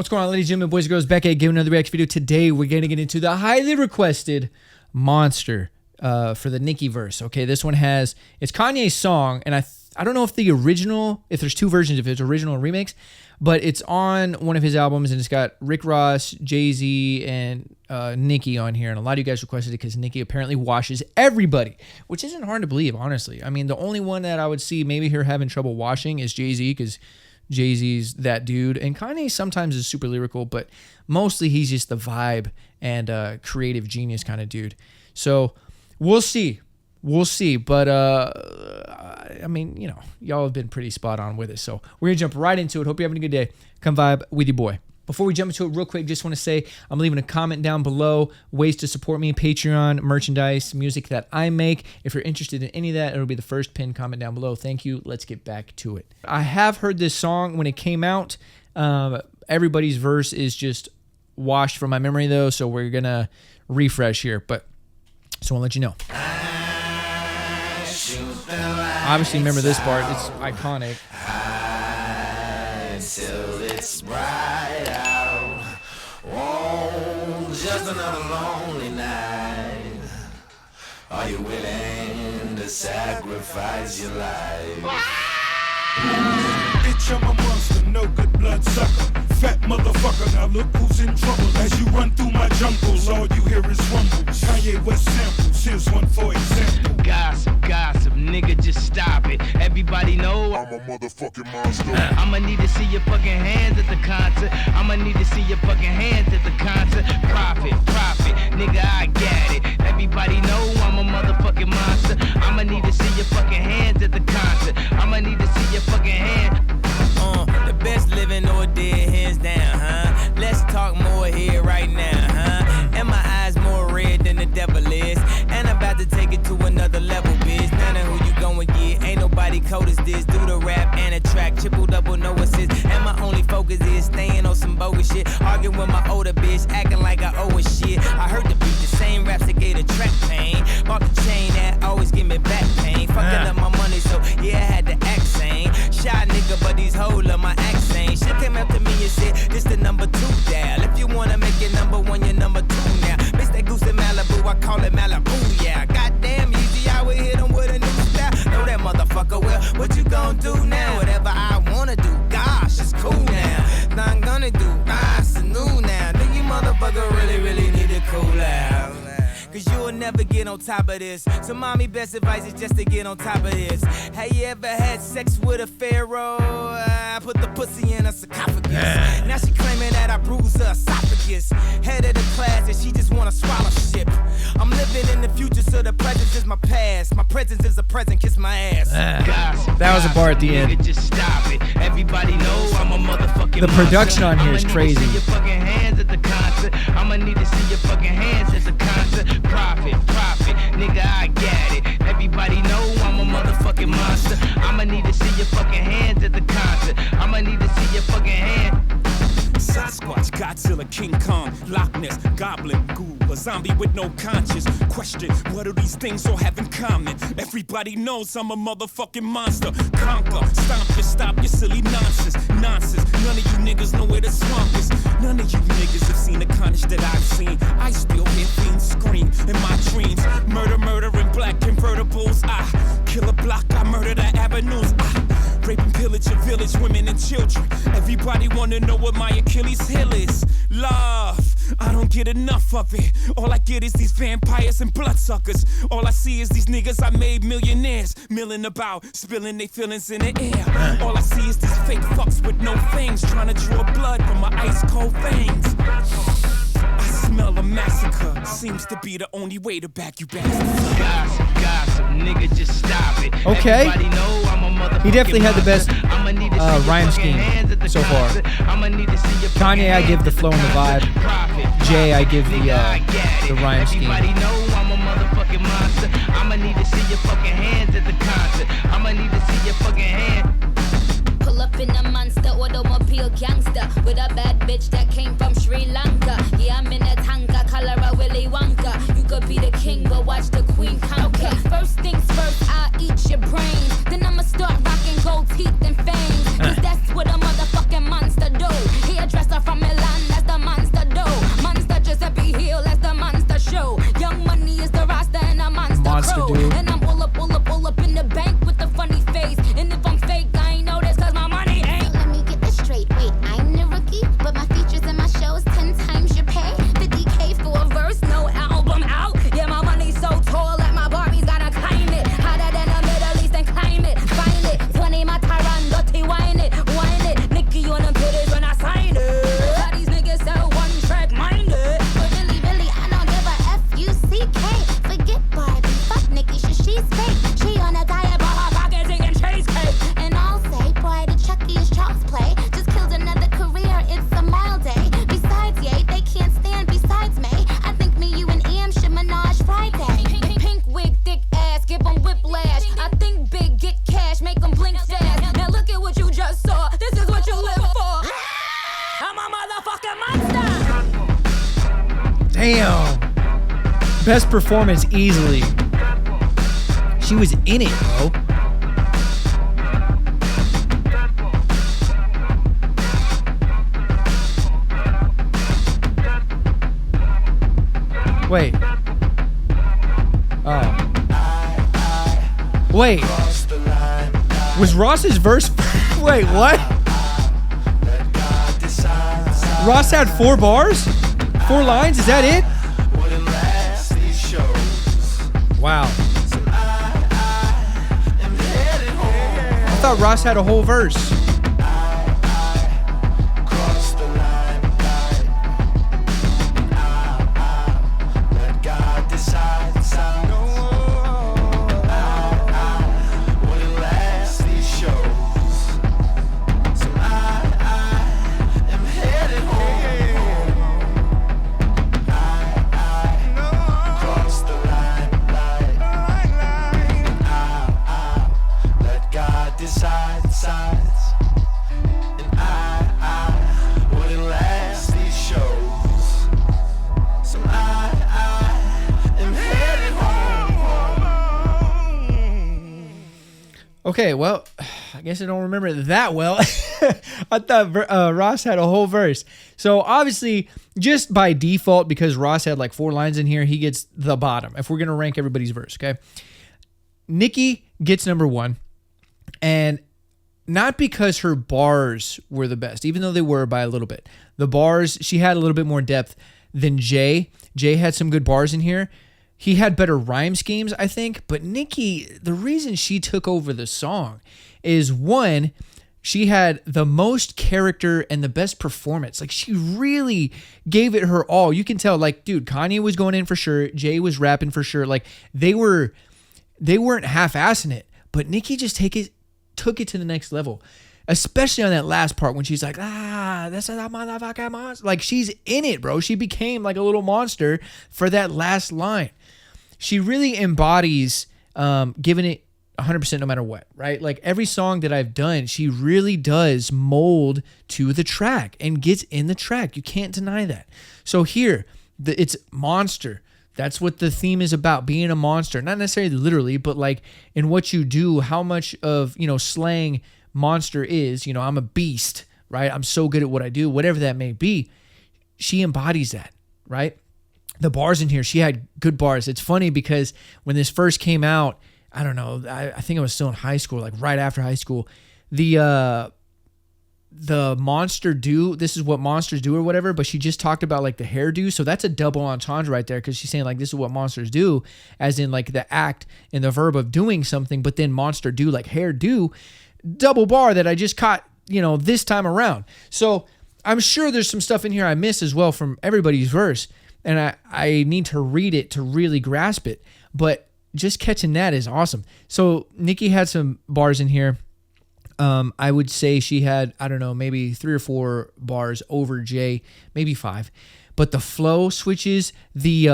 What's going on, ladies and gentlemen, boys and girls? Back at giving another reaction video. Today, we're going to get into the highly requested Monster for the Nicki verse. Okay, this one has, it's Kanye's song, and I don't know if the original, if there's two versions, if it's original and remix, but it's on one of his albums, and it's got Rick Ross, Jay-Z, and Nicki on here. And a lot of you guys requested it because Nicki apparently washes everybody, which isn't hard to believe, honestly. I mean, the only one that I would see maybe here having trouble washing is Jay-Z, because Jay-Z's that dude, and Kanye sometimes is super lyrical, but mostly he's just the vibe and creative genius kind of dude. So we'll see, but I mean, you know, y'all have been pretty spot on with it, so we're gonna jump right into it. Hope you're having a good day. Come vibe with your boy. Before we jump into it real quick, just want to say I'm leaving a comment down below, ways to support me, Patreon, merchandise, music that I make. If you're interested in any of that, it'll be the first pinned comment down below. Thank you. Let's get back to it. I have heard this song when it came out. Everybody's verse is just washed from my memory, though, so we're going to refresh here. But just want to let you know. Obviously, remember this part. It's iconic. Until it's bright out. Oh, just another lonely night. Are you willing to sacrifice your life? Bitch, I'm a monster, no good blood sucker. Fat motherfucker, now look who's in trouble. As you run through my jungles, all you hear is rumbles. Kanye West samples, here's one for example. Gossip, nigga, just stop it. Everybody know I'm a motherfucking monster. I'ma need to see your fucking hands at the concert. I'ma need to see your fucking hands at the concert. Profit, nigga, I got it. Everybody know I'm a motherfucking monster. I'ma need to see your fucking hands at the concert. I'ma need to see your fucking hand. The best living or dead, hands down, huh? Let's talk more here right now, huh? And my eyes more red than the devil is. And I'm about to take it to another level, bitch. None of who you going get, ain't nobody cold as this. Do the rap and a track, triple double, no assist. And my only focus is staying on some bogus shit. Arguing with my older bitch, acting like I owe a shit. I heard the beat, the same raps that gave the track pain. Bought the chain that always give me back pain. Fucking up my money, so yeah, I had to act sane. Shy nigga, but these hoes love my accent. She came up to me and said, this the number 2 dial. If you wanna make it number 1, you're number 2 now. Miss that goose in Malibu, I call it Malibu, yeah. Goddamn easy, I would hit him with a new style. Know that motherfucker, well, what you gon' do now? Whatever I wanna do, gosh, it's cool now. Not gonna do, it's new now. Do you motherfucker really need to cool out? Cause you'll never get on top of this. So mommy, best advice is just to get on top of this. Have you ever had sex with a pharaoh? I put the pussy in a sarcophagus. Now she claiming that I bruised her esophagus. Head of the class and she just wanna swallow shit. I'm living in the future, so the present is my past. My presence is a present, kiss my ass. That was a bar at the end. Just stop it. Everybody know I'm a motherfucking The production on here is crazy. I'ma need to see your fucking hands at the concert. I'ma need to see your fucking hands at the concert. Profit, nigga, I got it. Everybody know I'm a motherfucking monster. I'ma need to see your fucking hands at the concert. I'ma need to see your fucking hand. Sasquatch, Godzilla, King Kong, Loch Ness, Goblin, Ghoul, a zombie with no conscience. Question, what do these things all have in common? Everybody knows I'm a motherfucking monster. Conquer, stop your silly nonsense. None of you niggas know where the swamp is. None of you niggas have seen the carnage that I've seen. I still hear fiends scream in my dreams. Murder in black convertibles. I kill a block, I murder the avenues. Rape and pillage your village, women and children. Everybody wanna know what my Achilles heel is. Love, I don't get enough of it. All I get is these vampires and bloodsuckers. All I see is these niggas I made millionaires, milling about, spilling their feelings in the air. All I see is these fake fucks with no fangs, trying to draw blood from my ice cold veins. I smell a massacre, seems to be the only way to back you back. Gossip, nigga, just stop it. Okay. Everybody know I'm a motherfucking He definitely had the best monster. rhyme scheme so far. Kanye, I give the flow and the vibe. Jay, I give the rhyme scheme. Everybody know I'm a motherfucking monster. I'ma need to see your fucking hands at the concert. I'ma need to see your fucking hand. Pull up in a monster automobile gangster with a bad bitch that came from Sri Lanka. Yeah, I'm in a tanka, color a Willy Wonka. You could be the king, but watch the queen conquer. Okay, first things first, I'll eat your brains. Then I'ma start rocking gold teeth and fangs. Cause that's what a motherfucking monster do. He a dresser from LA. Damn. Best performance easily. She was in it, bro. Wait. Oh. Wait. Was Ross's verse? Wait, what? Ross had 4 bars? 4 lines? Is that it? Wow. I thought Ross had a whole verse. Okay, well, I guess I don't remember it that well. I thought Ross had a whole verse. So obviously, just by default, because Ross had like 4 lines in here, he gets the bottom if we're going to rank everybody's verse, okay? Nicki gets number 1. And not because her bars were the best, even though they were by a little bit. The bars, she had a little bit more depth than Jay. Jay had some good bars in here. He had better rhyme schemes, I think. But Nicki, the reason she took over the song is, one, she had the most character and the best performance. Like, she really gave it her all. You can tell, like, dude, Kanye was going in for sure. Jay was rapping for sure. Like, they weren't half-assing it. But Nicki just took it to the next level. Especially on that last part when she's like, that's a motherfucking monster. Like, she's in it, bro. She became like a little monster for that last line. She really embodies giving it 100% no matter what, right? Like, every song that I've done, she really does mold to the track and gets in the track. You can't deny that. So here, it's monster. That's what the theme is about, being a monster. Not necessarily literally, but like in what you do, how much of, slang monster is, I'm a beast, right? I'm so good at what I do, whatever that may be. She embodies that, right? The bars in here, she had good bars. It's funny because when this first came out, I don't know, I think I was still in high school, like right after high school, the monster do, this is what monsters do or whatever, but she just talked about like the hairdo. So that's a double entendre right there, because she's saying like, this is what monsters do, as in like the act and the verb of doing something, but then monster do, like hairdo, double bar that I just caught, this time around. So I'm sure there's some stuff in here I miss as well from everybody's verse, and I need to read it to really grasp it, but just catching that is awesome. So Nicki had some bars in here. I would say she had, I don't know, maybe 3 or 4 bars over Jay, maybe 5. But the flow switches, the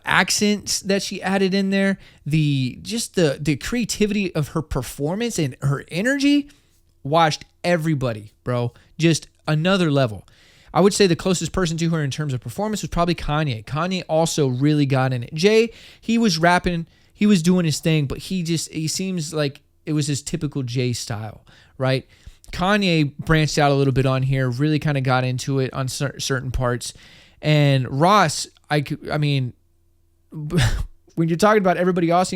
accents that she added in there, the creativity of her performance and her energy washed everybody, bro. Just another level. I would say the closest person to her in terms of performance was probably Kanye. Kanye also really got in it. Jay, he was rapping, he was doing his thing, but he seems like it was his typical Jay style, right? Kanye branched out a little bit on here, really kind of got into it on certain parts. And Ross, I mean, when you're talking about everybody else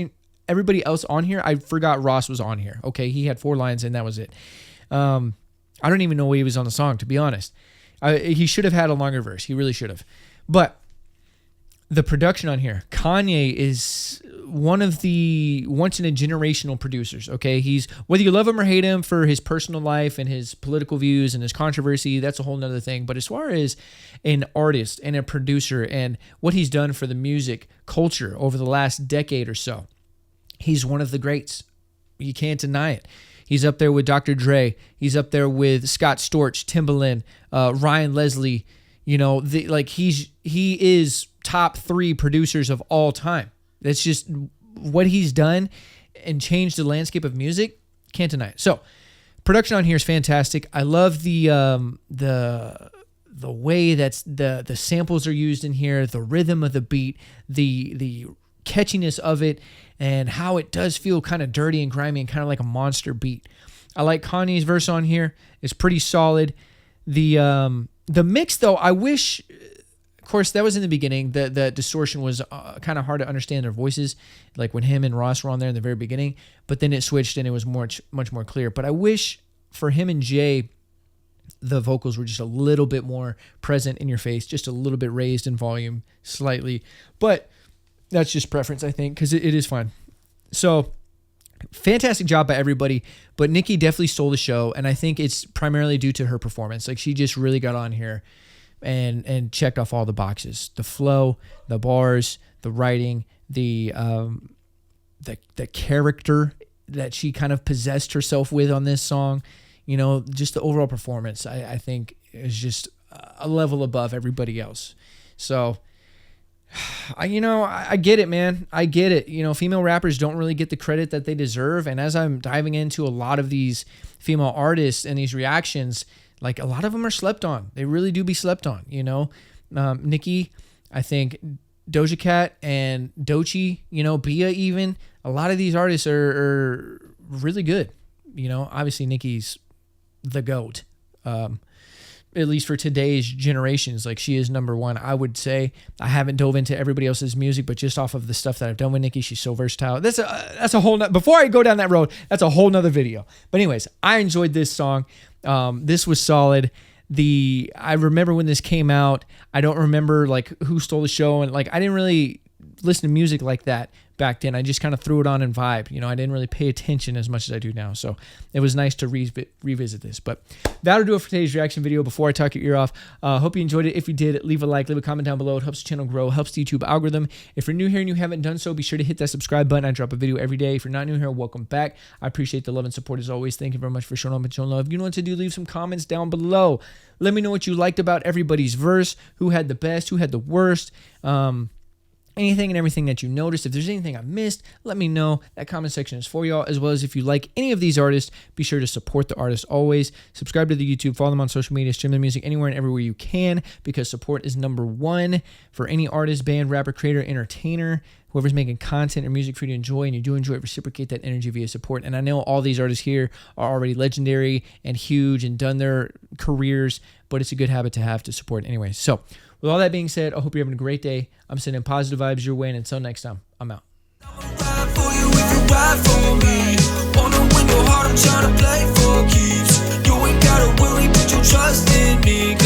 on here, I forgot Ross was on here. Okay, he had 4 lines and that was it. I don't even know why he was on the song, to be honest. He should have had a longer verse. He really should have. But the production on here, Kanye is one of the once-in-a-generational producers, okay? He's, whether you love him or hate him for his personal life and his political views and his controversy, that's a whole nother thing. But as far as an artist and a producer and what he's done for the music culture over the last decade or so, he's one of the greats. You can't deny it. He's up there with Dr. Dre. He's up there with Scott Storch, Timbaland, Ryan Leslie. He is top 3 producers of all time. That's just what he's done and changed the landscape of music. Can't deny it. So, production on here is fantastic. I love the the way that's the samples are used in here, the rhythm of the beat, the catchiness of it, and how it does feel kind of dirty and grimy and kind of like a monster beat. I like Kanye's verse on here. It's pretty solid. The mix though, I wish, of course, that was in the beginning. The distortion was kind of hard to understand their voices, like when him and Ross were on there in the very beginning, but then it switched and it was much more clear. But I wish for him and Jay, the vocals were just a little bit more present in your face, just a little bit raised in volume slightly. But that's just preference, I think, because it is fun. So fantastic job by everybody, but Nicki definitely stole the show, and I think it's primarily due to her performance. Like, she just really got on here and checked off all the boxes: the flow, the bars, the writing, the character that she kind of possessed herself with on this song. You know, just the overall performance, I think, is just a level above everybody else. So, I get it, man. I get it. You know, female rappers don't really get the credit that they deserve. And as I'm diving into a lot of these female artists and these reactions, like, a lot of them are slept on. They really do be slept on, you know. Nicki, I think Doja Cat and Doechii, you know, Bia even. A lot of these artists are really good. You know, obviously Nicki's the GOAT. At least for today's generations, like, she is number one, I would say. I haven't dove into everybody else's music, but just off of the stuff that I've done with Nicki, she's so versatile. That's a whole before I go down that road, that's a whole nother video. But anyways, I enjoyed this song. This was solid. I remember when this came out, I don't remember like who stole the show, and like, I didn't really listen to music like that back then. I just kind of threw it on and vibe. You know, I didn't really pay attention as much as I do now. So it was nice to revisit this. But that'll do it for today's reaction video. Before I talk your ear off, hope you enjoyed it. If you did, leave a like, leave a comment down below. It helps the channel grow, helps the YouTube algorithm. If you're new here and you haven't done so, be sure to hit that subscribe button. I drop a video every day. If you're not new here, welcome back. I appreciate the love and support as always. Thank you very much for showing up and showing love. If you know what to do, leave some comments down below. Let me know what you liked about everybody's verse, who had the best, who had the worst. Anything and everything that you noticed. If there's anything I missed, let me know. That comment section is for y'all, as well as if you like any of these artists, be sure to support the artists always. Subscribe to the YouTube, follow them on social media, stream their music anywhere and everywhere you can, because support is number one for any artist, band, rapper, creator, entertainer, whoever's making content or music for you to enjoy, and you do enjoy it, reciprocate that energy via support. And I know all these artists here are already legendary and huge and done their careers, but it's a good habit to have to support anyway. So with all that being said, I hope you're having a great day. I'm sending positive vibes your way, and until next time, I'm out. Ride for you if you ride for me. On the window hard, I'm trying to play for keeps. You ain't gotta worry, put your trust in me.